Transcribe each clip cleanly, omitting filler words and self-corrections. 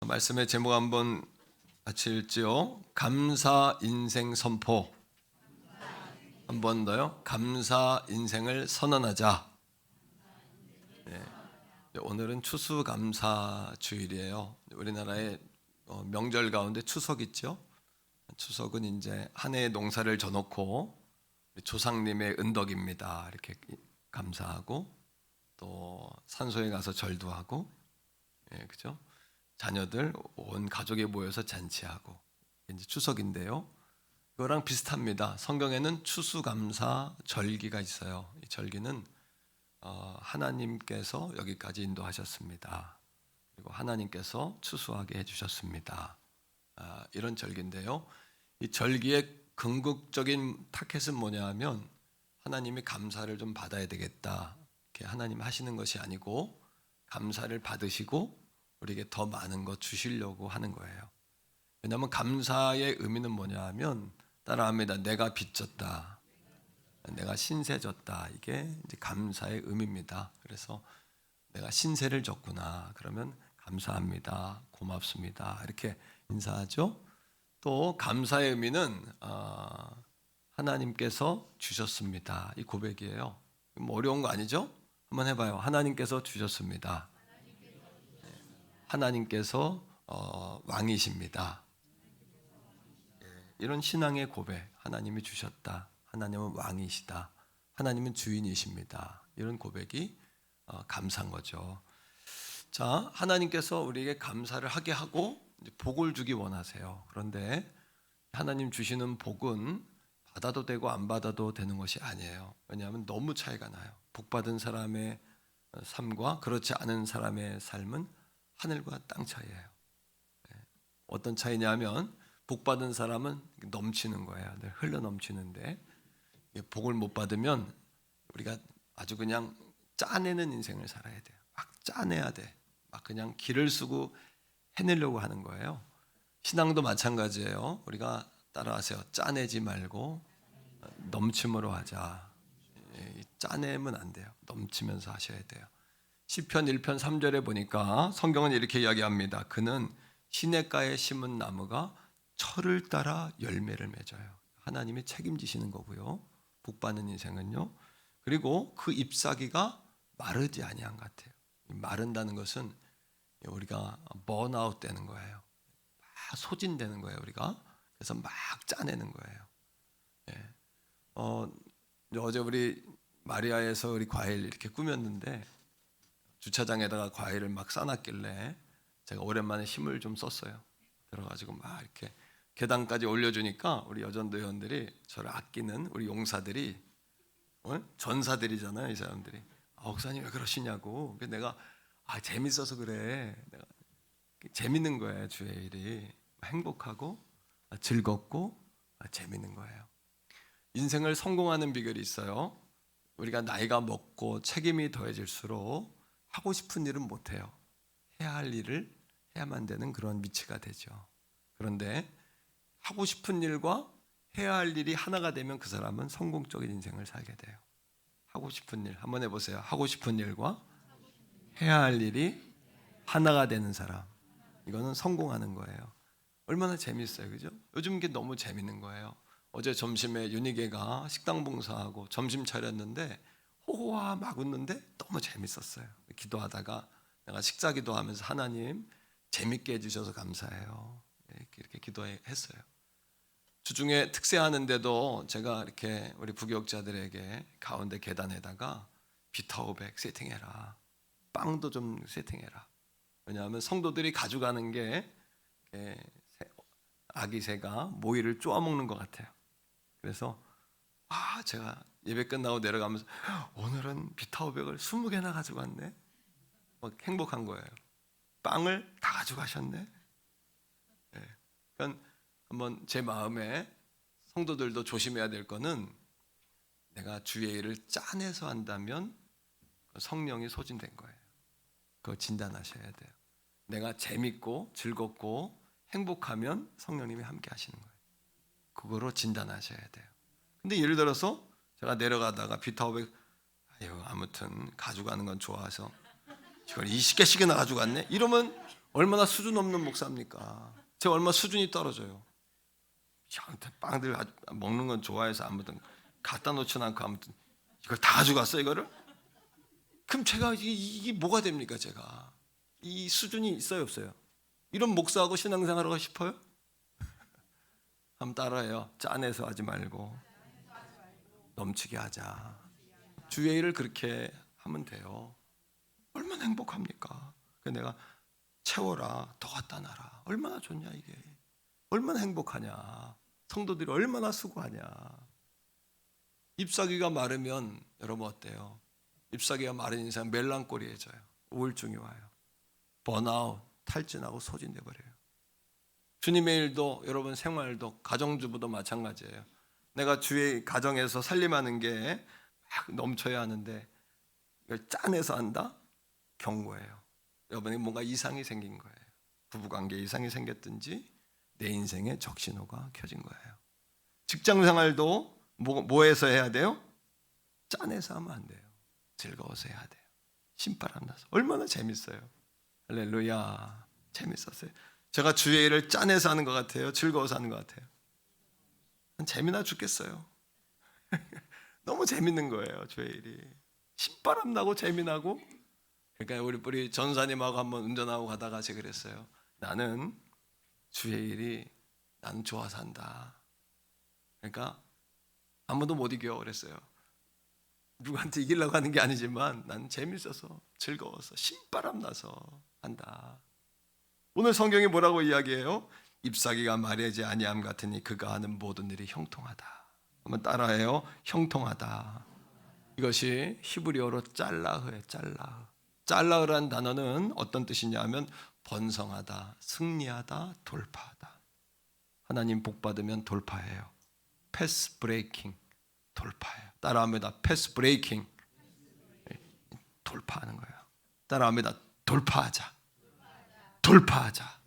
말씀의 제목 한번 같이 읽지요. 감사 인생 선포. 한 번 더요. 감사 인생을 선언하자. 네. 오늘은 추수감사 주일이에요. 우리나라의 명절 가운데 추석 있죠. 추석은 이제 한 해의 농사를 져놓고 조상님의 은덕입니다. 이렇게 감사하고 또 산소에 가서 절도 하고, 그죠? 자녀들 온 가족이 모여서 잔치하고 이제 추석인데요. 그거랑 비슷합니다. 성경에는 추수감사 절기가 있어요. 이 절기는 하나님께서 여기까지 인도하셨습니다. 그리고 하나님께서 추수하게 해주셨습니다. 이런 절기인데요. 이 절기의 궁극적인 타겟은 뭐냐 하면 하나님이 감사를 좀 받아야 되겠다. 이렇게 하나님 하시는 것이 아니고 감사를 받으시고 우리에게 더 많은 것 주시려고 하는 거예요. 왜냐하면 감사의 의미는 뭐냐 하면 따라합니다. 내가 빚졌다, 내가 신세졌다. 이게 이제 감사의 의미입니다. 그래서 내가 신세를 졌구나. 그러면 감사합니다, 고맙습니다. 이렇게 인사하죠. 또 감사의 의미는 하나님께서 주셨습니다. 이 고백이에요. 뭐 어려운 거 아니죠? 한번 해봐요. 하나님께서 주셨습니다. 하나님께서 왕이십니다. 이런 신앙의 고백. 하나님이 주셨다. 하나님은 왕이시다. 하나님은 주인이십니다. 이런 고백이 감사한 거죠. 자, 하나님께서 우리에게 감사를 하게 하고 이제 복을 주기 원하세요. 그런데 하나님 주시는 복은 받아도 되고 안 받아도 되는 것이 아니에요. 왜냐하면 너무 차이가 나요. 복 받은 사람의 삶과 그렇지 않은 사람의 삶은 하늘과 땅 차이예요. 어떤 차이냐면 복 받은 사람은 넘치는 거예요. 흘러 넘치는데 복을 못 받으면 우리가 아주 그냥 짜내는 인생을 살아야 돼요. 막 짜내야 돼. 막 그냥 기를 쓰고 해내려고 하는 거예요. 신앙도 마찬가지예요. 우리가 따라하세요. 짜내지 말고 넘침으로 하자. 짜내면 안 돼요. 넘치면서 하셔야 돼요. 시편 1편 3절에 보니까 성경은 이렇게 이야기합니다. 그는 시냇가에 심은 나무가 철을 따라 열매를 맺어요. 하나님이 책임지시는 거고요. 복 받는 인생은요. 그리고 그 잎사귀가 마르지 아니한 것 같아요. 마른다는 것은 우리가 번아웃 되는 거예요. 막 소진되는 거예요. 우리가 그래서 막 짜내는 거예요. 어제 우리 마리아에서 우리 과일 이렇게 꾸몄는데 주차장에다가 과일을 막 싸놨길래 제가 오랜만에 힘을 좀 썼어요. 들어가지고 막 이렇게 계단까지 올려주니까 우리 여전도 회원들이 저를 아끼는 우리 용사들이 전사들이잖아요. 이 사람들이 목사님 왜 그러시냐고. 내가 재밌어서 그래. 내가 재밌는 거예요. 주의 일이 행복하고 즐겁고 재밌는 거예요. 인생을 성공하는 비결이 있어요. 우리가 나이가 먹고 책임이 더해질수록 하고 싶은 일은 못해요. 해야 할 일을 해야만 되는 그런 위치가 되죠. 그런데 하고 싶은 일과 해야 할 일이 하나가 되면 그 사람은 성공적인 인생을 살게 돼요. 하고 싶은 일 한번 해보세요. 하고 싶은 일과 해야 할 일이 하나가 되는 사람, 이거는 성공하는 거예요. 얼마나 재밌어요, 그죠? 요즘 이게 너무 재밌는 거예요. 어제 점심에 윤희계가 식당 봉사하고 점심 차렸는데 호호와 막 웃는데 너무 재밌었어요. 기도하다가 내가 식사 기도하면서 하나님 재밌게 해주셔서 감사해요. 이렇게 기도했어요. 주중에 특세하는데도 제가 이렇게 우리 부교육자들에게 가운데 계단에다가 비타오백 세팅해라. 빵도 좀 세팅해라. 왜냐하면 성도들이 가져가는 게 아기 새가 모이를 쪼아먹는 것 같아요. 그래서 제가 예배 끝나고 내려가면서 오늘은 비타오백을 20개나 가지고 왔네. 막 행복한 거예요. 빵을 다 가지고 가셨네. 그러니까 한번 제 마음에 성도들도 조심해야 될 거는 내가 주의 일을 짜내서 한다면 성령이 소진된 거예요. 그거 진단하셔야 돼요. 내가 재밌고 즐겁고 행복하면 성령님이 함께 하시는 거예요. 그거로 진단하셔야 돼요. 근데 예를 들어서 제가 내려가다가 비타오백 아무튼 가져가는 건 좋아서 이걸 20개씩이나 가져갔네. 이러면 얼마나 수준 없는 목사입니까? 제가 얼마나 수준이 떨어져요. 저한테 빵들 먹는 건 좋아해서 아무튼 갖다 놓지 않고 아무튼 이걸 다 가져갔어 이거를? 그럼 제가 이게 뭐가 됩니까? 제가 이 수준이 있어요 없어요? 이런 목사하고 신앙생활하고 싶어요? 한번 따라해요. 짜내서 하지 말고 넘치게 하자. 주의 일을 그렇게 하면 돼요. 얼마나 행복합니까? 내가 채워라, 더 갖다 놔라. 얼마나 좋냐 이게. 얼마나 행복하냐. 성도들이 얼마나 수고하냐. 잎사귀가 마르면 여러분 어때요? 잎사귀가 마른 인생 멜랑꼴이해져요. 우울증이 와요. 번아웃, 탈진하고 소진돼 버려요. 주님의 일도 여러분 생활도 가정주부도 마찬가지예요. 내가 주의 가정에서 살림하는 게 막 넘쳐야 하는데 이걸 짜내서 한다? 경고예요. 여러분이 뭔가 이상이 생긴 거예요. 부부관계에 이상이 생겼든지 내 인생에 적신호가 켜진 거예요. 직장생활도 뭐해서 해야 돼요? 짜내서 하면 안 돼요. 즐거워서 해야 돼요. 신바람 나서. 얼마나 재밌어요. 할렐루야. 재밌었어요. 제가 주의 일을 짜내서 하는 것 같아요? 즐거워서 하는 것 같아요? 재미나 죽겠어요. 너무 재밌는 거예요. 주의 일이. 신바람 나고 재미나고. 그러니까 우리 전사님하고 한번 운전하고 가다가 제가 그랬어요. 나는 주의 일이 나는 좋아서 한다. 그러니까 아무도 못 이겨 그랬어요. 누구한테 이기려고 하는 게 아니지만 난 재밌어서 즐거워서 신바람 나서 한다. 오늘 성경이 뭐라고 이야기해요? 잎사귀가 마르지 아니함 같으니 그가 하는 모든 일이 형통하다. 한번 따라해요. 형통하다. 이것이 히브리어로 짤라흐예요. 짤라흐. 짤라흐라는 단어는 어떤 뜻이냐 하면 번성하다, 승리하다, 돌파하다. 하나님 복 받으면 돌파해요. 패스 브레이킹, 돌파해요. 따라합니다. 패스 브레이킹, 돌파하는 거예요. 따라합니다. 돌파하자. 돌파하자.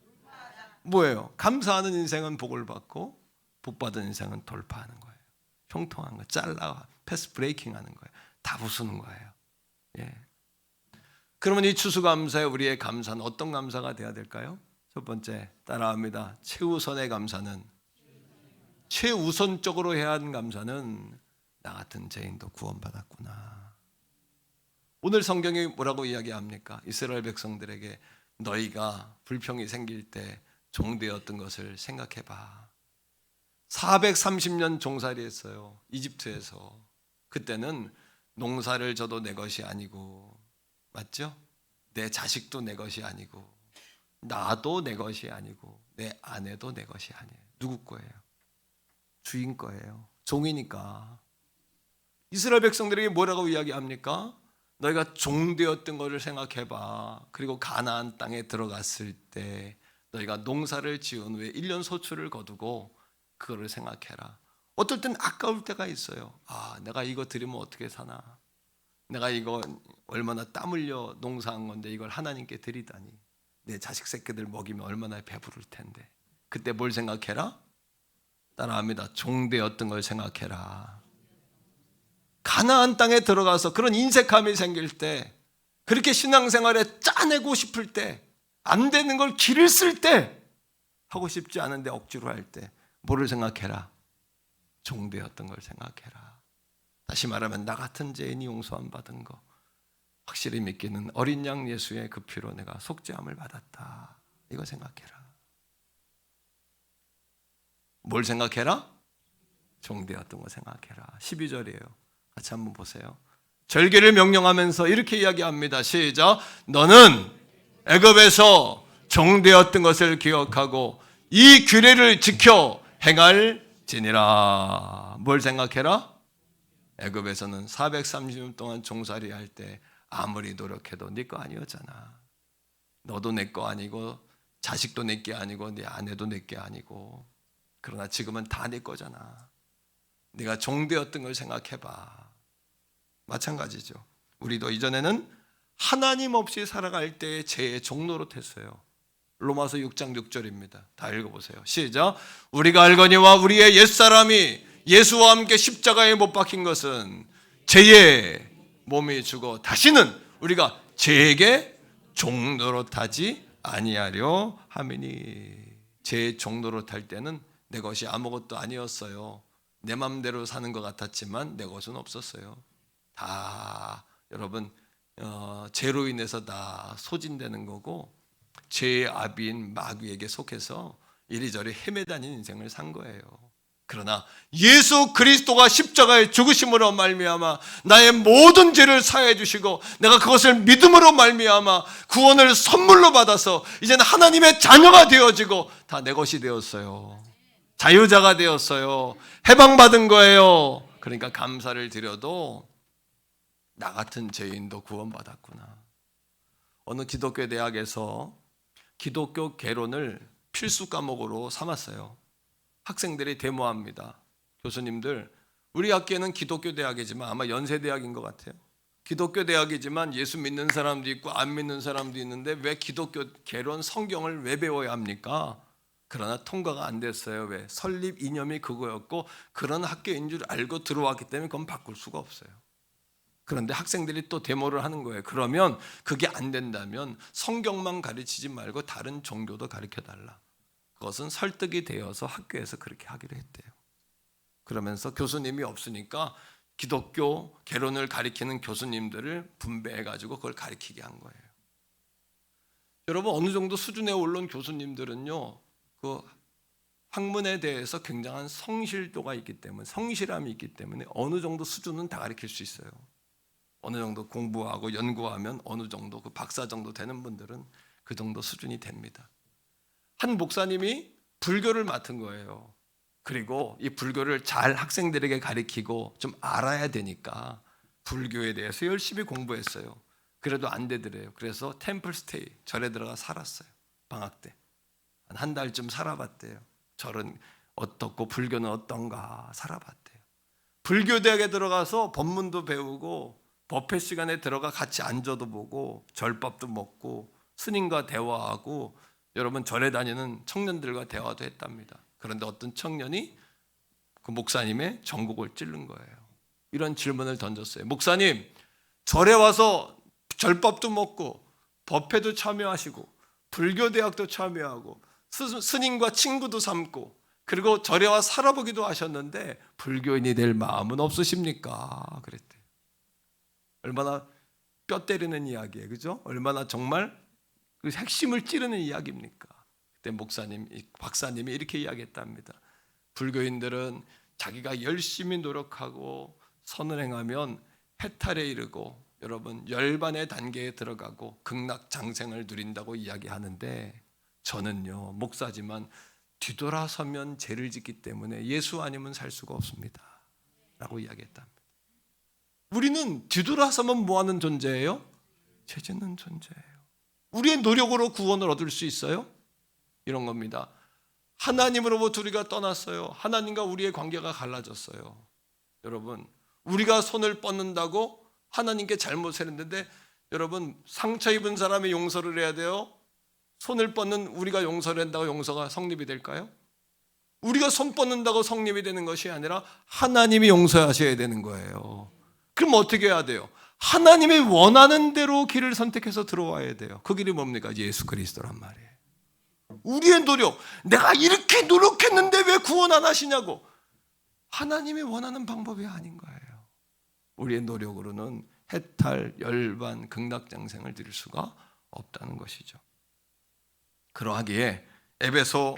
뭐예요? 감사하는 인생은 복을 받고 복 받은 인생은 돌파하는 거예요. 형통한 거, 잘라, 패스 브레이킹 하는 거예요. 다 부수는 거예요. 예. 그러면 이 추수감사에 우리의 감사는 어떤 감사가 돼야 될까요? 첫 번째, 따라합니다. 최우선의 감사는, 최우선적으로 해야 하는 감사는 나 같은 죄인도 구원받았구나. 오늘 성경이 뭐라고 이야기합니까? 이스라엘 백성들에게 너희가 불평이 생길 때 종되었던 것을 생각해봐. 430년 종살이 했어요. 이집트에서. 그때는 농사를 져도 내 것이 아니고, 맞죠? 내 자식도 내 것이 아니고, 나도 내 것이 아니고, 내 아내도 내 것이 아니에요. 누구 거예요? 주인 거예요. 종이니까. 이스라엘 백성들에게 뭐라고 이야기합니까? 너희가 종되었던 것을 생각해봐. 그리고 가나안 땅에 들어갔을 때 너희가 농사를 지은 후에 1년 소출을 거두고 그거를 생각해라. 어떨 땐 아까울 때가 있어요. 아, 내가 이거 드리면 어떻게 사나? 내가 이거 얼마나 땀 흘려 농사한 건데 이걸 하나님께 드리다니. 내 자식 새끼들 먹이면 얼마나 배부를 텐데. 그때 뭘 생각해라? 따라합니다. 종되었던 걸 생각해라. 가나안 땅에 들어가서 그런 인색함이 생길 때, 그렇게 신앙생활에 짜내고 싶을 때, 안 되는 걸 길을 쓸 때, 하고 싶지 않은데 억지로 할 때 뭐를 생각해라? 종되었던 걸 생각해라. 다시 말하면 나 같은 죄인이 용서함 받은 거 확실히 믿기는 어린 양 예수의 그 피로 내가 속죄함을 받았다. 이거 생각해라. 뭘 생각해라? 종되었던 거 생각해라. 12절이에요. 같이 한번 보세요. 절개를 명령하면서 이렇게 이야기합니다. 시작. 너는 애굽에서 종되었던 것을 기억하고 이 규례를 지켜 행할지니라. 뭘 생각해라? 애굽에서는 430년 동안 종살이 할 때 아무리 노력해도 네 거 아니었잖아. 너도 내 거 아니고 자식도 내 게 아니고 네 아내도 내 게 아니고, 그러나 지금은 다 내 거잖아. 네가 종되었던 걸 생각해봐. 마찬가지죠. 우리도 이전에는 하나님 없이 살아갈 때의 죄의 종노로 했어요. 로마서 6장 6절입니다. 다 읽어보세요. 시작. 우리가 알거니와 우리의 옛사람이 예수와 함께 십자가에 못 박힌 것은 죄의 몸이 죽어 다시는 우리가 죄에게 종노릇하지 아니하려 함이니. 제 종로로 탈 때는 내 것이 아무것도 아니었어요. 내 맘대로 사는 것 같았지만 내 것은 없었어요. 다 여러분 죄로 인해서 다 소진되는 거고 죄의 아비인 마귀에게 속해서 이리저리 헤매다니는 인생을 산 거예요. 그러나 예수 그리스도가 십자가의 죽으심으로 말미암아 나의 모든 죄를 사해 주시고 내가 그것을 믿음으로 말미암아 구원을 선물로 받아서 이제는 하나님의 자녀가 되어지고 다 내 것이 되었어요. 자유자가 되었어요. 해방받은 거예요. 그러니까 감사를 드려도 나 같은 죄인도 구원받았구나. 어느 기독교 대학에서 기독교 개론을 필수 과목으로 삼았어요. 학생들이 데모합니다. 교수님들, 우리 학교는 기독교 대학이지만 아마 연세대학인 것 같아요. 기독교 대학이지만 예수 믿는 사람도 있고 안 믿는 사람도 있는데 왜 기독교 개론 성경을 왜 배워야 합니까? 그러나 통과가 안 됐어요. 왜? 설립 이념이 그거였고 그런 학교인 줄 알고 들어왔기 때문에 그건 바꿀 수가 없어요. 그런데 학생들이 또 데모를 하는 거예요. 그러면 그게 안 된다면 성경만 가르치지 말고 다른 종교도 가르쳐달라. 그것은 설득이 되어서 학교에서 그렇게 하기로 했대요. 그러면서 교수님이 없으니까 기독교 개론을 가리키는 교수님들을 분배해가지고 그걸 가리키게 한 거예요. 여러분 어느 정도 수준에 올라온 교수님들은요, 그 학문에 대해서 굉장한 성실도가 있기 때문에 성실함이 있기 때문에 어느 정도 수준은 다 가리킬 수 있어요. 어느 정도 공부하고 연구하면 어느 정도 그 박사 정도 되는 분들은 그 정도 수준이 됩니다. 한 목사님이 불교를 맡은 거예요. 그리고 이 불교를 잘 학생들에게 가르치고 좀 알아야 되니까 불교에 대해서 열심히 공부했어요. 그래도 안 되더래요. 그래서 템플스테이 절에 들어가 살았어요. 방학 때 한 달쯤 살아봤대요. 절은 어떻고 불교는 어떤가 살아봤대요. 불교대학에 들어가서 법문도 배우고 법회 시간에 들어가 같이 앉아도 보고 절밥도 먹고 스님과 대화하고 여러분 절에 다니는 청년들과 대화도 했답니다. 그런데 어떤 청년이 그 목사님의 전곡을 찌른 거예요. 이런 질문을 던졌어요. 목사님, 절에 와서 절밥도 먹고 법회도 참여하시고 불교대학도 참여하고 스님과 친구도 삼고 그리고 절에 와 살아보기도 하셨는데 불교인이 될 마음은 없으십니까? 그랬대요. 얼마나 뼈 때리는 이야기예요. 그죠? 얼마나 정말 그 핵심을 찌르는 이야기입니까? 그때 박사님이 이렇게 이야기했답니다. 불교인들은 자기가 열심히 노력하고 선을 행하면 해탈에 이르고 여러분 열반의 단계에 들어가고 극락장생을 누린다고 이야기하는데 저는요 목사지만 뒤돌아서면 죄를 짓기 때문에 예수 아니면 살 수가 없습니다 라고 이야기했답니다. 우리는 뒤돌아서면 뭐하는 존재예요? 죄 짓는 존재예요. 우리의 노력으로 구원을 얻을 수 있어요? 이런 겁니다. 하나님으로부터 우리가 떠났어요. 하나님과 우리의 관계가 갈라졌어요. 여러분 우리가 손을 뻗는다고 하나님께 잘못을 했는데 여러분 상처 입은 사람이 용서를 해야 돼요? 손을 뻗는 우리가 용서를 한다고 용서가 성립이 될까요? 우리가 손 뻗는다고 성립이 되는 것이 아니라 하나님이 용서하셔야 되는 거예요. 그럼 어떻게 해야 돼요? 하나님이 원하는 대로 길을 선택해서 들어와야 돼요. 그 길이 뭡니까? 예수 그리스도란 말이에요. 우리의 노력, 내가 이렇게 노력했는데 왜 구원 안 하시냐고. 하나님이 원하는 방법이 아닌 거예요. 우리의 노력으로는 해탈, 열반, 극락장생을 드릴 수가 없다는 것이죠. 그러하기에 에베소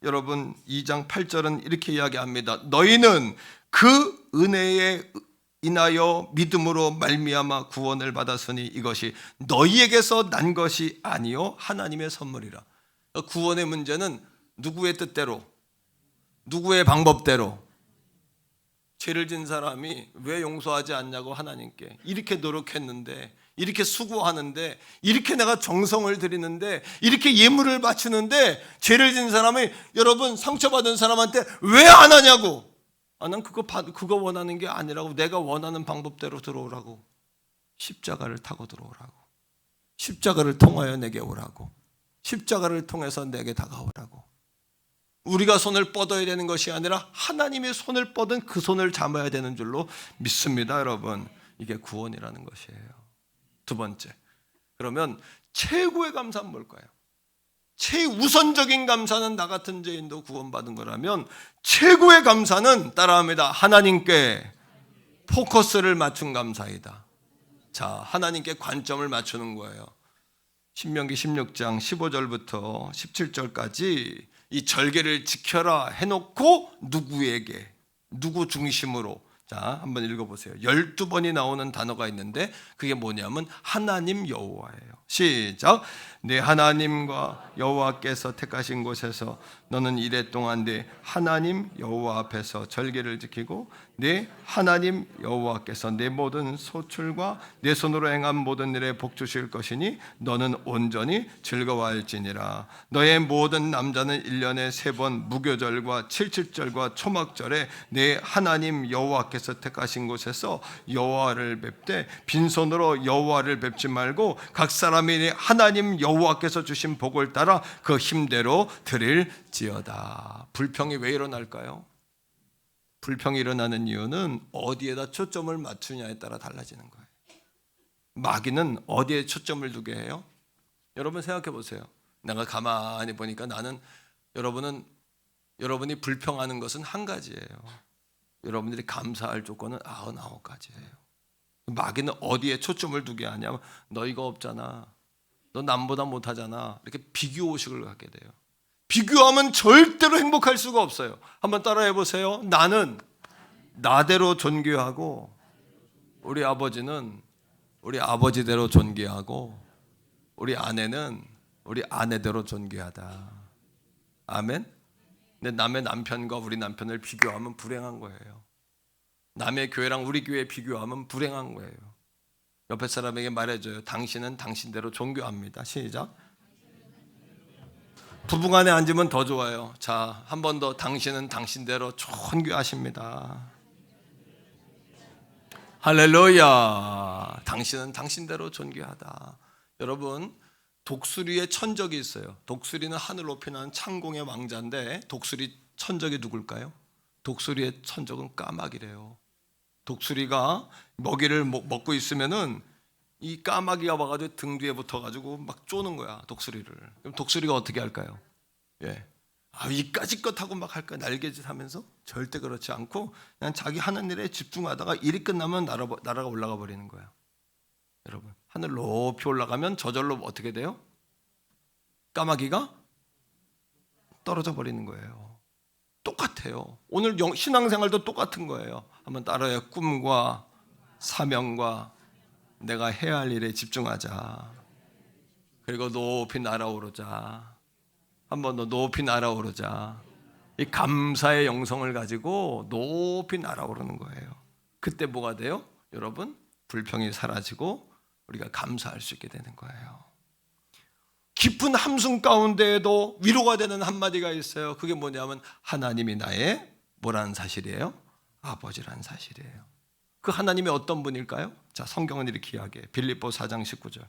여러분 2장 8절은 이렇게 이야기합니다. 너희는 그 은혜에 인하여 믿음으로 말미암아 구원을 받았으니 이것이 너희에게서 난 것이 아니요 하나님의 선물이라. 구원의 문제는 누구의 뜻대로, 누구의 방법대로. 죄를 진 사람이 왜 용서하지 않냐고 하나님께 이렇게 노력했는데 이렇게 수고하는데 이렇게 내가 정성을 들이는데 이렇게 예물을 바치는데 죄를 진 사람이 여러분 상처받은 사람한테 왜 안 하냐고. 난 그거 원하는 게 아니라고. 내가 원하는 방법대로 들어오라고. 십자가를 타고 들어오라고. 십자가를 통하여 내게 오라고. 십자가를 통해서 내게 다가오라고. 우리가 손을 뻗어야 되는 것이 아니라 하나님의 손을 뻗은 그 손을 잡아야 되는 줄로 믿습니다. 여러분 이게 구원이라는 것이에요. 두 번째, 그러면 최고의 감사는 뭘까요? 최우선적인 감사는 나 같은 죄인도 구원받은 거라면 최고의 감사는 따라합니다. 하나님께 포커스를 맞춘 감사이다. 자, 하나님께 관점을 맞추는 거예요. 신명기 16장 15절부터 17절까지 이 절개를 지켜라 해놓고 누구에게, 누구 중심으로. 자, 한번 읽어보세요. 12번이 나오는 단어가 있는데 그게 뭐냐면 하나님 여호와예요. 시작. 내 하나님과 여호와께서 택하신 곳에서 너는 이래 동안 내 하나님 여호와 앞에서 절개를 지키고 내 하나님 여호와께서 내 모든 소출과 내 손으로 행한 모든 일에 복 주실 것이니 너는 온전히 즐거워할지니라. 너의 모든 남자는 1년에 3번 무교절과 칠칠절과 초막절에 내 하나님 여호와께서 택하신 곳에서 여호와를 뵙되 빈손으로 여호와를 뵙지 말고 각 사람이 하나님 여호와께서 주신 복을 따라 그 힘대로 드릴지어다. 불평이 왜 일어날까요? 불평이 일어나는 이유는 어디에다 초점을 맞추냐에 따라 달라지는 거예요. 마귀는 어디에 초점을 두게 해요? 여러분 생각해 보세요. 내가 가만히 보니까 나는 여러분이 불평하는 것은 한 가지예요. 여러분들이 감사할 조건은 99가지예요. 마귀는 어디에 초점을 두게 하냐면 너 이거 없잖아, 너 남보다 못하잖아, 이렇게 비교의식을 갖게 돼요. 비교하면 절대로 행복할 수가 없어요. 한번 따라해 보세요. 나는 나대로 존귀하고 우리 아버지는 우리 아버지대로 존귀하고 우리 아내는 우리 아내대로 존귀하다. 아멘. 근데 남의 남편과 우리 남편을 비교하면 불행한 거예요. 남의 교회랑 우리 교회 비교하면 불행한 거예요. 옆에 사람에게 말해줘요. 당신은 당신대로 존귀합니다. 시작. 부부간에 앉으면 더 좋아요. 자, 한 번 더. 당신은 당신대로 존귀하십니다. 할렐루야. 당신은 당신대로 존귀하다. 여러분, 독수리의 천적이 있어요. 독수리는 하늘 높이 나는 창공의 왕자인데 독수리 천적이 누굴까요? 독수리의 천적은 까마귀래요. 독수리가 먹이를 먹고 있으면은 이 까마귀가 와가지고 등 뒤에 붙어가지고 막 쪼는 거야, 독수리를. 그럼 독수리가 어떻게 할까요? 예, 이까짓 하고 막 할까? 날개짓 하면서? 절대 그렇지 않고 그냥 자기 하는 일에 집중하다가 일이 끝나면 날아가 올라가 버리는 거야. 여러분, 하늘 높이 올라가면 저절로 어떻게 돼요? 까마귀가 떨어져 버리는 거예요. 똑같아요. 오늘 신앙생활도 똑같은 거예요. 한번 따라해요. 꿈과 사명과 내가 해야 할 일에 집중하자. 그리고 높이 날아오르자. 한 번 더 높이 날아오르자. 이 감사의 영성을 가지고 높이 날아오르는 거예요. 그때 뭐가 돼요? 여러분, 불평이 사라지고 우리가 감사할 수 있게 되는 거예요. 깊은 함성 가운데에도 위로가 되는 한마디가 있어요. 그게 뭐냐면 하나님이 나의 뭐라는 사실이에요? 아버지라는 사실이에요. 그 하나님이 어떤 분일까요? 자, 성경은 이렇게 이야기해요. 빌립보 4장 19절.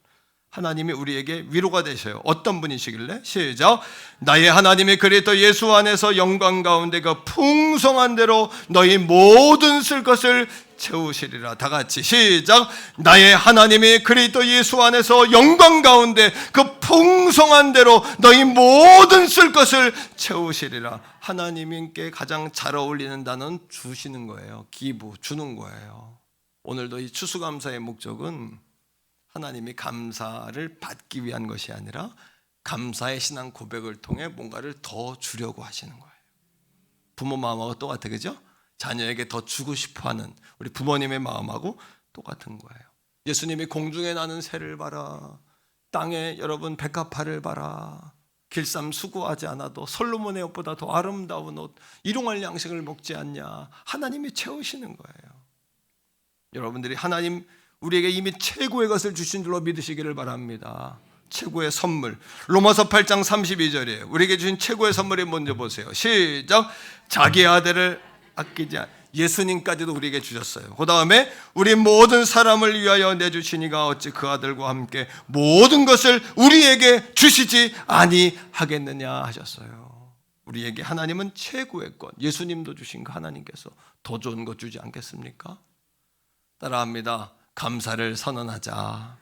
하나님이 우리에게 위로가 되셔요. 어떤 분이시길래? 시작. 나의 하나님이 그리스도 예수 안에서 영광 가운데 그 풍성한 대로 너희 모든 쓸 것을 채우시리라. 다 같이 시작. 나의 하나님이 그리스도 예수 안에서 영광 가운데 그 풍성한 대로 너희 모든 쓸 것을 채우시리라. 하나님께 가장 잘 어울리는 단어는 주시는 거예요. 기부, 주는 거예요. 오늘도 이 추수감사의 목적은 하나님이 감사를 받기 위한 것이 아니라 감사의 신앙 고백을 통해 뭔가를 더 주려고 하시는 거예요. 부모 마음하고 똑같아, 그죠? 자녀에게 더 주고 싶어하는 우리 부모님의 마음하고 똑같은 거예요. 예수님이 공중에 나는 새를 봐라, 땅에 여러분 백합화를 봐라, 길쌈 수고하지 않아도 솔로몬의 옷보다 더 아름다운 옷, 일용할 양식을 먹지 않냐. 하나님이 채우시는 거예요. 여러분들이 하나님 우리에게 이미 최고의 것을 주신 줄로 믿으시기를 바랍니다. 최고의 선물. 로마서 8장 32절이에요. 우리에게 주신 최고의 선물이 뭔지 보세요. 시작. 자기 아들을 아끼지 않. 예수님까지도 우리에게 주셨어요. 그 다음에 우리 모든 사람을 위하여 내주시니가 어찌 그 아들과 함께 모든 것을 우리에게 주시지 아니하겠느냐 하셨어요. 우리에게 하나님은 최고의 것, 예수님도 주신 거 하나님께서 더 좋은 것 주지 않겠습니까? 따라합니다. 감사를 선언하자.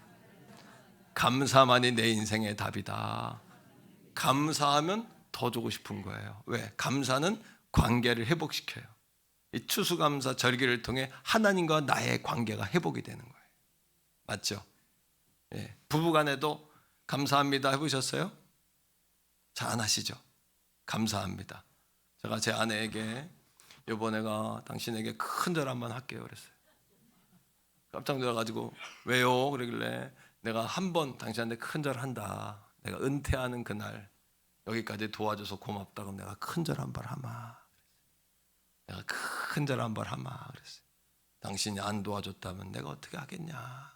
감사만이 내 인생의 답이다. 감사하면 더 주고 싶은 거예요. 왜? 감사는 관계를 회복시켜요. 이 추수감사 절기를 통해 하나님과 나의 관계가 회복이 되는 거예요. 맞죠? 예. 부부간에도 감사합니다 해보셨어요? 잘 안 하시죠? 감사합니다. 제가 제 아내에게 이번에가 당신에게 큰 절 한번 할게요 그랬어요. 깜짝 놀라가지고 왜요? 그러길래 내가 한 번 당신한테 큰 절 한다. 내가 은퇴하는 그날 여기까지 도와줘서 고맙다고 내가 큰 절 한 번 하마. 내가 큰 절 한 번 하마 그랬어요. 당신이 안 도와줬다면 내가 어떻게 하겠냐.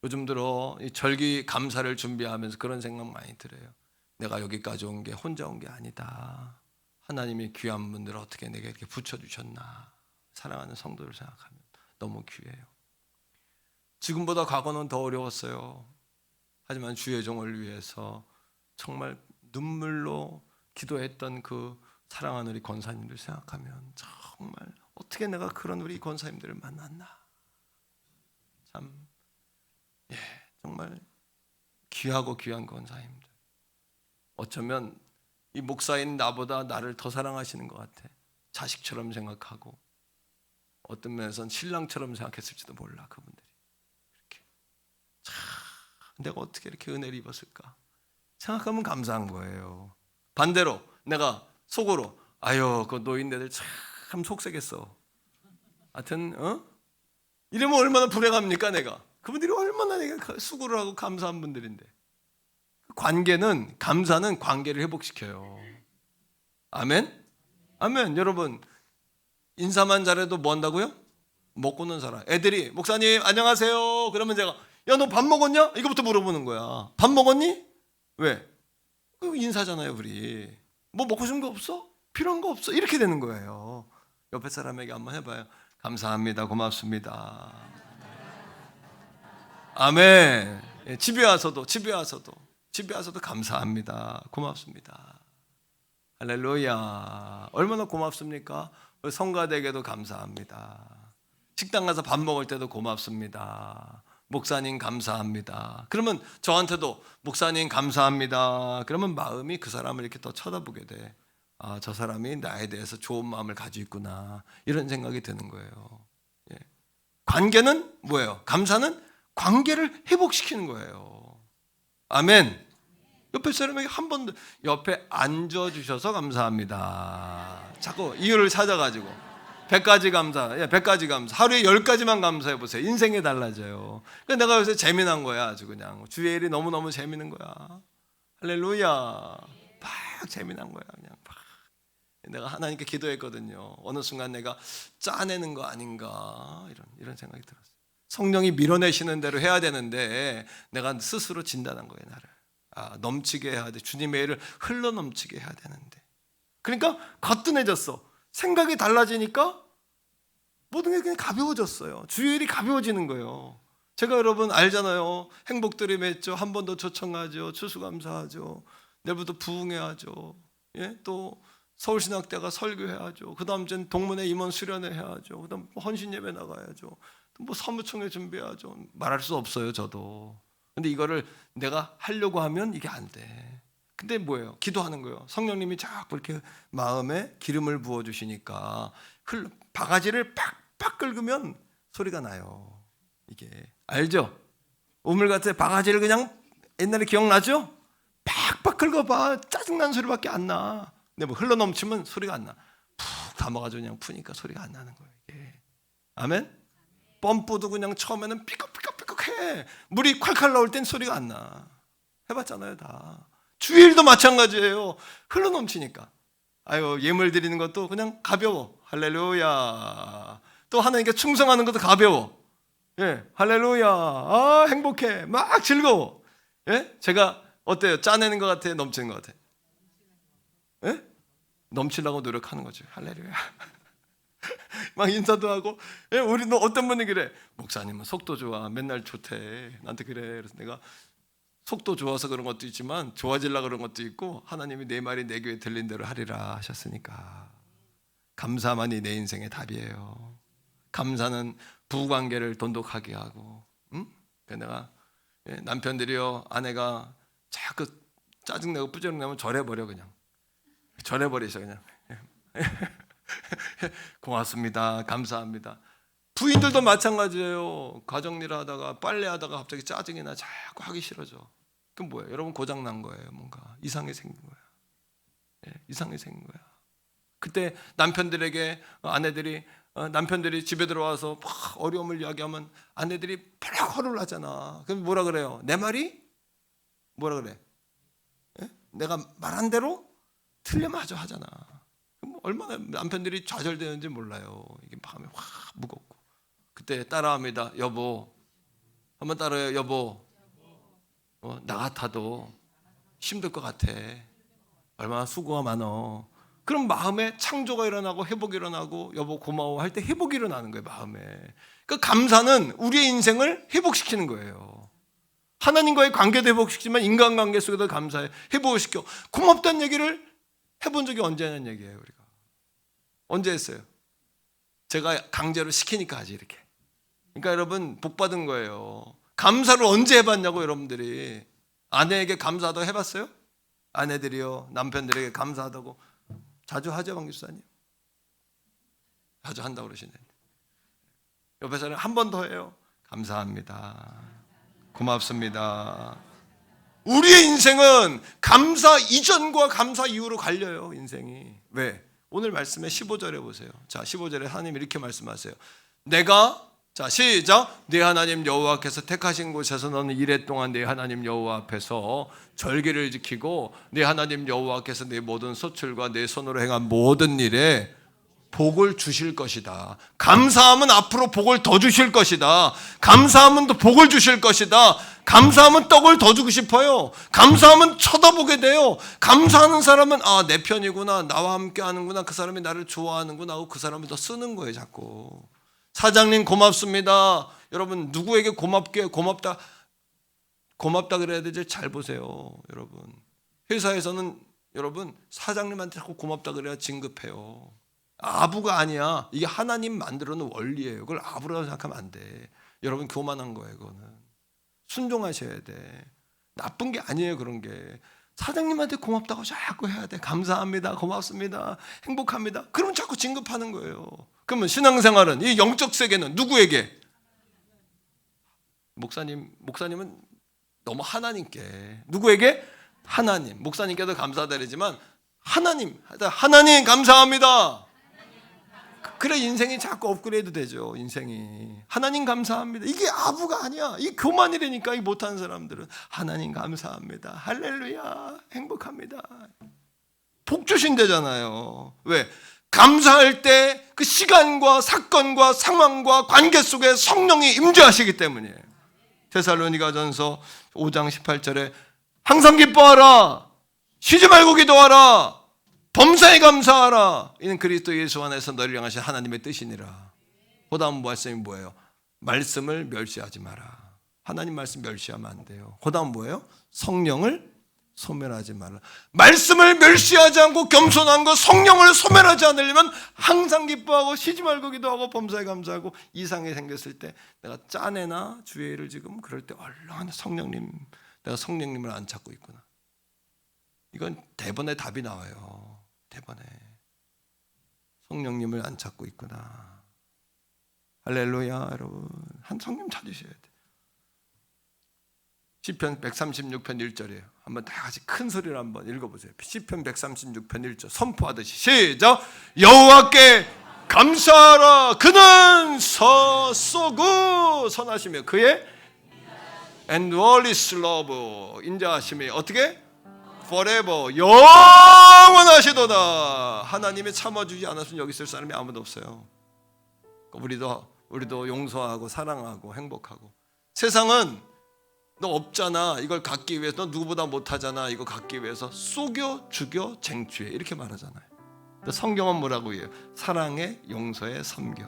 요즘 들어 이 절기 감사를 준비하면서 그런 생각 많이 들어요. 내가 여기까지 온 게 혼자 온 게 아니다. 하나님이 귀한 분들을 어떻게 내게 이렇게 붙여주셨나. 사랑하는 성도를 생각하면 너무 귀해요. 지금보다 과거는 더 어려웠어요. 하지만 주의 종을 위해서 정말 눈물로 기도했던 그 사랑하는 우리 권사님들 생각하면 정말 어떻게 내가 그런 우리 권사님들을 만났나. 참 정말 귀하고 귀한 권사님들. 어쩌면 이 목사인 나보다 나를 더 사랑하시는 것 같아. 자식처럼 생각하고 어떤 면에서는 신랑처럼 생각했을지도 몰라. 그분들이 이렇게 참 내가 어떻게 이렇게 은혜를 입었을까 생각하면 감사한 거예요. 반대로 내가 속으로 아유 그 노인네들 참 속색했어. 하여튼 이러면 얼마나 불행합니까 내가. 그분들이 얼마나 내가 수고를 하고 감사한 분들인데. 관계는 감사는 관계를 회복시켜요. 아멘? 아멘. 여러분 인사만 잘해도 뭐 한다고요? 먹고는 살아. 애들이 목사님 안녕하세요 그러면 제가 야 너 밥 먹었냐? 이거부터 물어보는 거야. 밥 먹었니? 왜? 인사잖아요 우리. 뭐 먹고 싶은 거 없어? 필요한 거 없어? 이렇게 되는 거예요. 옆에 사람에게 한번 해봐요. 감사합니다 고맙습니다. 아멘. 집에 와서도 감사합니다 고맙습니다. 할렐루야. 얼마나 고맙습니까? 성가대에게도 감사합니다. 식당 가서 밥 먹을 때도 고맙습니다. 목사님 감사합니다. 그러면 저한테도 목사님 감사합니다. 그러면 마음이 그 사람을 이렇게 더 쳐다보게 돼. 아, 저 사람이 나에 대해서 좋은 마음을 가지고 있구나. 이런 생각이 드는 거예요. 예. 관계는 뭐예요? 감사는 관계를 회복시키는 거예요. 아멘. 옆에 사람에게 한 번 더 옆에 앉아주셔서 감사합니다. 자꾸 이유를 찾아가지고 100가지 감사, 100가지 감사. 하루에 10가지만 감사해 보세요. 인생이 달라져요. 그러니까 내가 요새 재미난 거야. 아주 그냥 주의 일이 너무너무 재미난 거야. 할렐루야. 막 재미난 거야. 그냥 막. 내가 하나님께 기도했거든요. 어느 순간 내가 짜내는 거 아닌가 이런 생각이 들었어요. 성령이 밀어내시는 대로 해야 되는데 내가 스스로 진단한 거예요. 나를 넘치게 해야 돼. 주님의 일을 흘러 넘치게 해야 되는데. 그러니까 거뜬해졌어. 생각이 달라지니까 모든 게 그냥 가벼워졌어요. 주의 일이 가벼워지는 거예요. 제가 여러분 알잖아요. 행복들이 맺죠. 한 번 더 초청하죠. 추수감사하죠. 내일부터 부흥해야죠. 예? 또 서울신학대가 설교해야죠. 그 다음 주엔 동문회 임원 수련회 해야죠. 그 다음 헌신예배 나가야죠. 뭐 사무총회 준비해야죠. 말할 수 없어요 저도. 근데 이거를 내가 하려고 하면 이게 안 돼. 근데 뭐예요? 기도하는 거예요. 성령님이 자꾸 이렇게 마음에 기름을 부어주시니까 바가지를 팍팍 긁으면 소리가 나요. 이게 알죠? 우물 같은 바가지를 그냥 옛날에 기억나죠? 팍팍 긁어봐. 짜증나는 소리밖에 안 나. 근데 뭐 흘러넘치면 소리가 안 나. 푹 담아가지고 그냥 푸니까 소리가 안 나는 거예요. 이게. 아멘? 펌프도 그냥 처음에는 삐걱삐걱삐걱해. 물이 콸콸 나올 땐 소리가 안 나. 해봤잖아요 다. 주일도 마찬가지예요. 흘러넘치니까. 아유 예물 드리는 것도 그냥 가벼워. 할렐루야. 또 하나님께 충성하는 것도 가벼워. 예, 할렐루야. 아 행복해. 막 즐거워. 예, 제가 어때요? 짜내는 것 같아요? 넘치는 것 같아요? 예? 넘치려고 노력하는 거죠. 할렐루야. 막 인사도 하고. 예, 우리 어떤 분이 그래. 목사님은 속도 좋아. 맨날 좋대. 나한테 그래. 그래서 내가 속도 좋아서 그런 것도 있지만 좋아지려고 그런 것도 있고 하나님이 내 말이 내 귀에 들린 대로 하리라 하셨으니까 감사만이 내 인생의 답이에요. 감사는 부부관계를 돈독하게 하고. 그러니까 내가 남편들이요 아내가 자꾸 짜증내고 뿌정내면 절해버려. 그냥 절해버리셔 그냥. 고맙습니다. 감사합니다. 부인들도 마찬가지예요. 가정일 하다가 빨래하다가 갑자기 짜증이 나 자꾸 하기 싫어져. 그럼 뭐예요? 여러분 고장난 거예요. 뭔가 이상이 생긴 거야. 이상이 생긴 거야. 그때 남편들이 집에 들어와서 막 어려움을 이야기하면 아내들이 펄럭 화를 나잖아. 그럼 뭐라 그래요? 내 말이 뭐라 그래? 내가 말한 대로 틀려맞아 하잖아. 그럼 얼마나 남편들이 좌절되는지 몰라요. 이게 마음이 확 무겁고. 그때 따라합니다. 여보, 한번 따라해요. 여보, 나 같아도 힘들 것 같아. 얼마나 수고가 많어. 그럼 마음에 창조가 일어나고 회복이 일어나고 여보 고마워 할 때 회복이 일어나는 거예요. 마음에. 그 감사는 우리의 인생을 회복시키는 거예요. 하나님과의 관계도 회복시키지만 인간관계 속에도 감사해 회복을 시켜. 고맙다는 얘기를 해본 적이 언제 하는 얘기예요. 우리가 언제 했어요? 제가 강제로 시키니까 하지 이렇게. 그러니까 여러분 복 받은 거예요. 감사를 언제 해봤냐고. 여러분들이 아내에게 감사하다고 해봤어요? 아내들이요 남편들에게 감사하다고 자주 하죠, 방 집사님? 자주 한다고 그러시네. 옆에서는 한 번 더 해요. 감사합니다. 고맙습니다. 우리의 인생은 감사 이전과 감사 이후로 갈려요. 인생이. 왜? 오늘 말씀에 15절에 보세요. 자, 15절에 하나님 이렇게 말씀하세요. 자, 시작. 네 하나님 여호와께서 택하신 곳에서 너는 이래 동안 네 하나님 여호와 앞에서 절기를 지키고 네 하나님 여호와께서 네 모든 소출과 네 손으로 행한 모든 일에 복을 주실 것이다. 감사하면 앞으로 복을 더 주실 것이다. 감사하면 또 복을 주실 것이다. 감사하면 떡을 더 주고 싶어요. 감사하면 쳐다보게 돼요. 감사하는 사람은 내 편이구나. 나와 함께 하는구나. 그 사람이 나를 좋아하는구나 하고 그 사람을 더 쓰는 거예요. 자꾸. 사장님 고맙습니다. 여러분 누구에게 고맙다 그래야 되지? 잘 보세요. 여러분 회사에서는 여러분 사장님한테 자꾸 고맙다 그래야 진급해요. 아부가 아니야. 이게 하나님 만들어 놓은 원리예요. 그걸 아부라고 생각하면 안 돼. 여러분 교만한 거예요. 그거는 순종하셔야 돼. 나쁜 게 아니에요. 그런 게 사장님한테 고맙다고 자꾸 해야 돼. 감사합니다. 고맙습니다. 행복합니다. 그럼 자꾸 진급하는 거예요. 그러면 신앙생활은 이 영적 세계는 누구에게? 목사님은 너무 하나님께. 누구에게? 하나님. 목사님께도 감사드리지만 하나님 감사합니다. 그래 인생이 자꾸 업그레이드 되죠. 인생이 하나님 감사합니다. 이게 아부가 아니야. 이게 교만이라니까. 이 못하는 사람들은 하나님 감사합니다. 할렐루야 행복합니다. 복 주신대잖아요. 왜? 감사할 때 그 시간과 사건과 상황과 관계 속에 성령이 임재하시기 때문이에요. 데살로니가전서 5장 18절에 항상 기뻐하라, 쉬지 말고 기도하라, 범사에 감사하라. 이는 그리스도 예수 안에서 너를 향하신 하나님의 뜻이니라. 그 다음 말씀이 뭐예요? 말씀을 멸시하지 마라. 하나님 말씀 멸시하면 안 돼요. 그 다음 뭐예요? 성령을 소멸하지 마라. 말씀을 멸시하지 않고 겸손한 거, 성령을 소멸하지 않으려면 항상 기뻐하고 쉬지 말고 기도하고 범사에 감사하고. 이상이 생겼을 때 내가 짜내나 주의를 지금 그럴 때 얼른 성령님, 내가 성령님을 안 찾고 있구나. 이건 대번에 답이 나와요. 대번에 성령님을 안 찾고 있구나. 할렐루야. 여러분 한 성령 찾으셔야 돼. 시편 136편 1절이에요. 한번 다 같이 큰 소리로 한번 읽어보세요. 시편 136편 1절 선포하듯이 시작. 여호와께 감사하라. 그는 쏘고 선하시며 그의 endless love 인자하심이 어떻게? forever 영원하시도다. 하나님이 참아주지 않았으면 여기 있을 사람이 아무도 없어요. 우리도 용서하고 사랑하고 행복하고. 세상은 너 없잖아. 이걸 갖기 위해서 너 누구보다 못하잖아. 이거 갖기 위해서 속여 죽여 쟁취해 이렇게 말하잖아요. 성경은 뭐라고 해요? 사랑해 용서해 섬겨.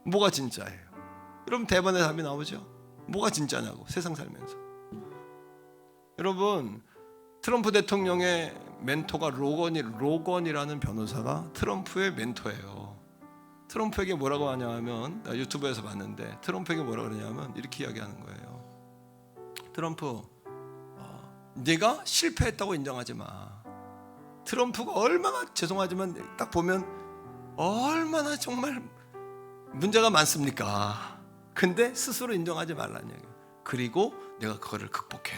뭐가 진짜예요? 여러분 대번에 답이 나오죠. 뭐가 진짜냐고 세상 살면서. 여러분 트럼프 대통령의 멘토가 로건이라는 변호사가 트럼프의 멘토예요. 트럼프에게 뭐라고 하냐면 나 유튜브에서 봤는데 트럼프에게 뭐라고 그러냐면 이렇게 이야기하는 거예요. 트럼프 네가 실패했다고 인정하지 마. 트럼프가 얼마나, 죄송하지만 딱 보면 얼마나 정말 문제가 많습니까? 근데 스스로 인정하지 말라는 얘기예요. 그리고 내가 그거를 극복해,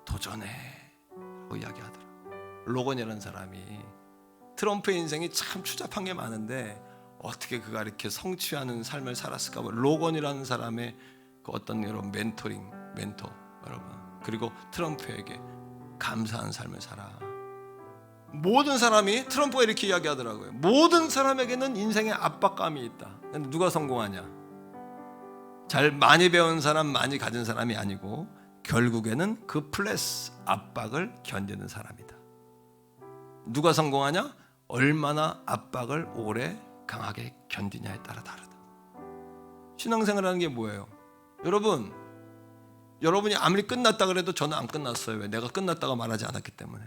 도전해 하고 이야기하더라. 로건이라는 사람이, 트럼프의 인생이 참 추잡한 게 많은데 어떻게 그가 이렇게 성취하는 삶을 살았을까? 로건이라는 사람의 그 어떤 여러분 멘토 여러분, 그리고 트럼프에게 감사한 삶을 살아. 모든 사람이, 트럼프가 이렇게 이야기하더라고요. 모든 사람에게는 인생의 압박감이 있다. 근데 누가 성공하냐? 잘 많이 배운 사람, 많이 가진 사람이 아니고 결국에는 그 플러스 압박을 견디는 사람이다. 누가 성공하냐? 얼마나 압박을 오래 강하게 견디냐에 따라 다르다. 신앙생활하는 게 뭐예요? 여러분이 아무리 끝났다 그래도 저는 안 끝났어요. 왜? 내가 끝났다고 말하지 않았기 때문에.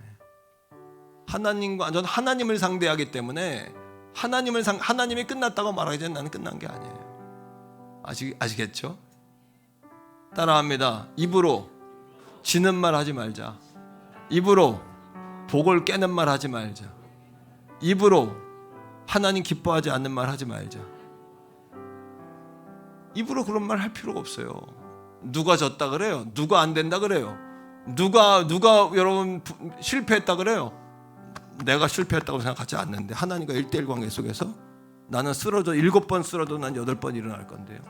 저는 하나님을 상대하기 때문에 하나님이 끝났다고 말하기 전에 나는 끝난 게 아니에요. 아시겠죠? 따라합니다. 입으로 지는 말 하지 말자. 입으로 복을 깨는 말 하지 말자. 입으로 하나님 기뻐하지 않는 말 하지 말자. 입으로 그런 말 할 필요가 없어요. 누가 졌다 그래요? 누가 안 된다 그래요? 누가 여러분 실패했다 그래요? 내가 실패했다고 생각하지 않는데 하나님과 1대1 관계 속에서 나는 쓰러져 7번 쓰러도 난 8번 일어날 건데요.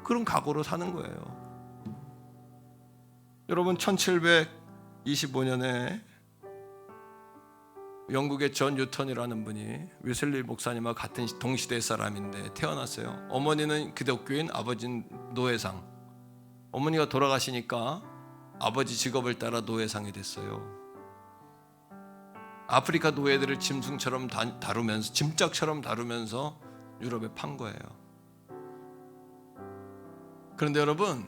그런 각오로 사는 거예요. 여러분 1725년에 영국의 존 뉴턴이라는 분이 웨슬리 목사님과 같은 동시대 사람인데 태어났어요. 어머니는 기독교인, 아버지는 노예상. 어머니가 돌아가시니까 아버지 직업을 따라 노예상이 됐어요. 아프리카 노예들을 짐승처럼 다루면서, 짐짝처럼 다루면서 유럽에 판 거예요. 그런데 여러분,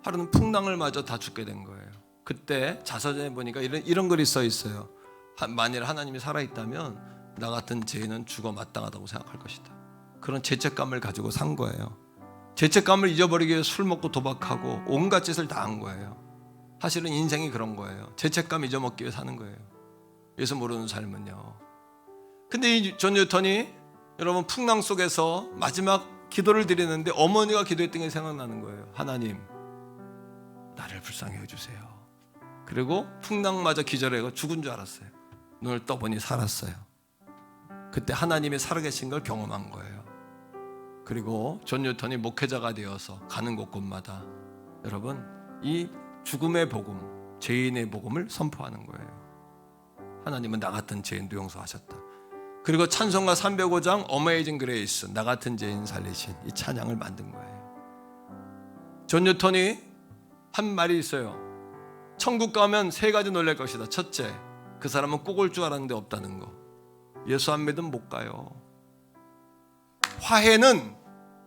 하루는 풍랑을 맞아 다 죽게 된 거예요. 그때 자서전에 보니까 이런 글이 써 있어요. 만일 하나님이 살아있다면 나 같은 죄인은 죽어 마땅하다고 생각할 것이다. 그런 죄책감을 가지고 산 거예요. 죄책감을 잊어버리기 위해 술 먹고 도박하고 온갖 짓을 다 한 거예요. 사실은 인생이 그런 거예요. 죄책감 잊어먹기 위해 사는 거예요. 예수 모르는 삶은요. 근데 이 존 뉴턴이 여러분 풍랑 속에서 마지막 기도를 드리는데 어머니가 기도했던 게 생각나는 거예요. 하나님, 나를 불쌍히 해주세요. 그리고 풍랑마저 기절해서 죽은 줄 알았어요. 눈을 떠보니 살았어요. 그때 하나님이 살아계신 걸 경험한 거예요. 그리고 존 뉴턴이 목회자가 되어서 가는 곳곳마다 여러분 이 죽음의 복음, 죄인의 복음을 선포하는 거예요. 하나님은 나 같은 죄인도 용서하셨다. 그리고 찬송가 305장 어메이징 그레이스, 나 같은 죄인 살리신 이 찬양을 만든 거예요. 존 뉴턴이 한 말이 있어요. 천국 가면 3가지 놀랄 것이다. 첫째, 그 사람은 꼭 올 줄 알았는데 없다는 거. 예수 안 믿으면 못 가요. 화해는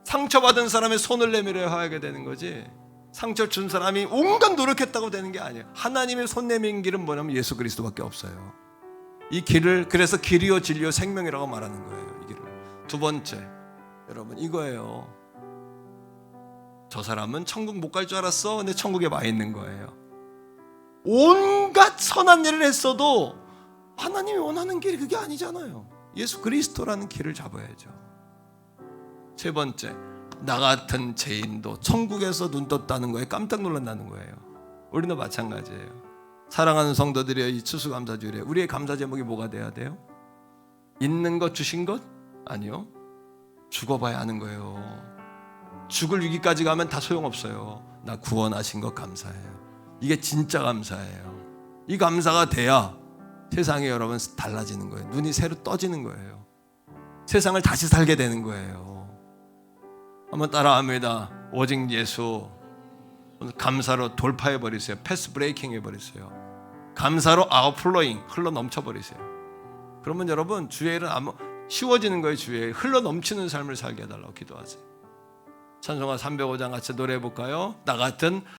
상처받은 사람의 손을 내밀어야 화하게 되는 거지, 상처 준 사람이 온갖 노력했다고 되는 게 아니에요. 하나님의 손 내민 길은 뭐냐면 예수 그리스도밖에 없어요. 이 길을, 그래서 길이요 진리요 생명이라고 말하는 거예요. 이 길을. 두 번째, 여러분 이거예요. 저 사람은 천국 못 갈 줄 알았어. 근데 천국에 와 있는 거예요. 온갖 선한 일을 했어도 하나님이 원하는 길이 그게 아니잖아요. 예수 그리스도라는 길을 잡아야죠. 세 번째, 나 같은 죄인도 천국에서 눈 떴다는 거에 깜짝 놀란다는 거예요. 우리도 마찬가지예요. 사랑하는 성도들이여, 이 추수감사주일에 우리의 감사 제목이 뭐가 돼야 돼요? 있는 것 주신 것? 아니요. 죽어봐야 하는 거예요. 죽을 위기까지 가면 다 소용없어요. 나 구원하신 것 감사해요. 이게 진짜 감사예요. 이 감사가 돼야 세상이 여러분 달라지는 거예요. 눈이 새로 떠지는 거예요. 세상을 다시 살게 되는 거예요. 한번 따라합니다. 오직 예수. 감사로 돌파해버리세요. 패스 브레이킹 해버리세요. 감사로 아웃플로잉, 흘러 넘쳐버리세요. 그러면 여러분 주의 일은 쉬워지는 거예요. 주의 일. 흘러 넘치는 삶을 살게 해달라고 기도하세요. 찬송가 305장 같이 노래해볼까요? 나 같은